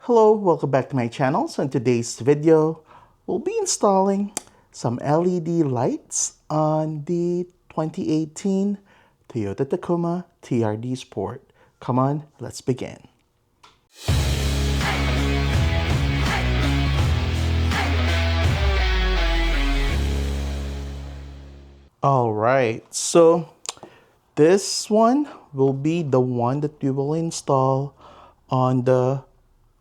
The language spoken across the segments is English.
Hello, welcome back to my channel. So in today's video, we'll be installing some LED lights on the 2018 Toyota Tacoma TRD Sport. Come on, let's begin. All right, so this one will be the one that we will install on the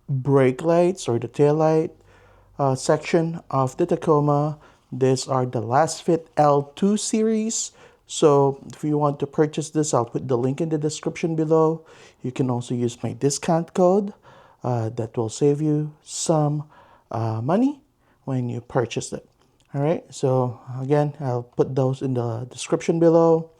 brake lights or the tail light section of the Tacoma. These are the Lasfit L2 series. So if you want to purchase this, I'll put the link in the description below. You can also use my discount code that will save you some money when you purchase it. All right, so again, I'll put those in the description below.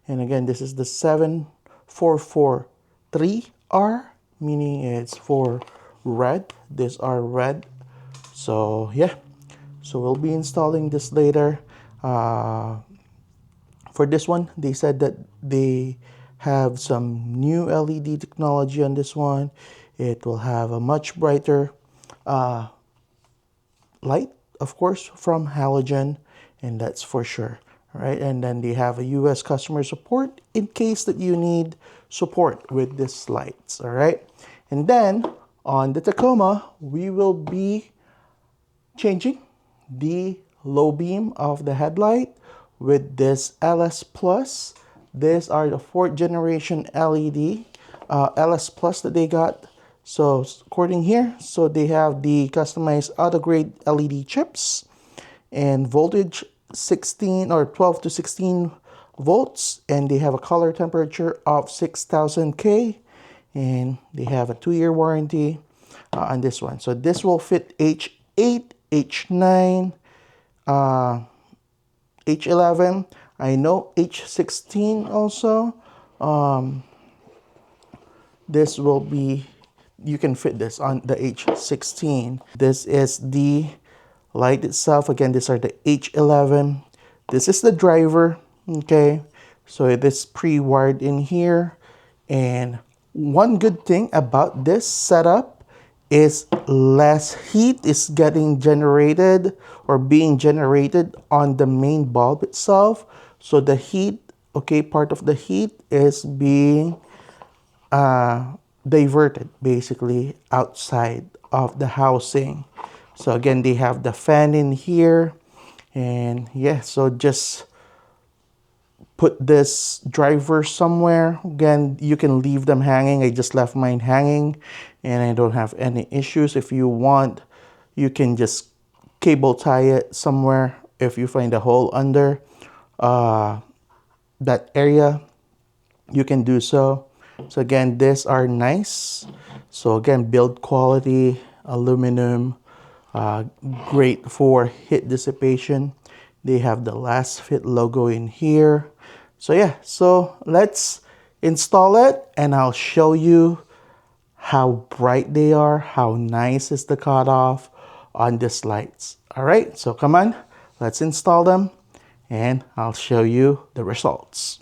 And again, this is the 7443R, meaning it's for red. These are red. So yeah, so we'll be installing this later. For this one, they said that they have some new LED technology on this one. It will have a much brighter light, of course, from halogen, and that's for sure. All right, and then they have a US customer support in case that you need support with these lights. All right, and then on the Tacoma, we will be changing the low beam of the headlight with this LS Plus. These are the 4th generation LED LS Plus that they got. So according here, so they have the customized auto grade LED chips and voltage 16 or 12 to 16 volts, and they have a color temperature of 6000 K, and they have a 2-year warranty on this one. So this will fit H8, H9, H11. I know H16 also. This will be, you can fit this on the H16. This is the light itself. Again, these are the H11. This is the driver, okay? So it is pre-wired in here. And one good thing about this setup is less heat is getting generated or being generated on the main bulb itself. So the heat, okay, part of the heat is being diverted basically outside of the housing. So again, they have the fan in here, and yeah, so just put this driver somewhere. Again, you can leave them hanging. I just left mine hanging and I don't have any issues. If you want, you can just cable tie it somewhere if you find a hole under that area, you can do so. So again, these are nice. So again, build quality, aluminum, great for heat dissipation. They have the Lasfit logo in here. So yeah, so let's install it and I'll show you how bright they are, how nice is the cutoff on these lights. All right, so come on, let's install them and I'll show you the results.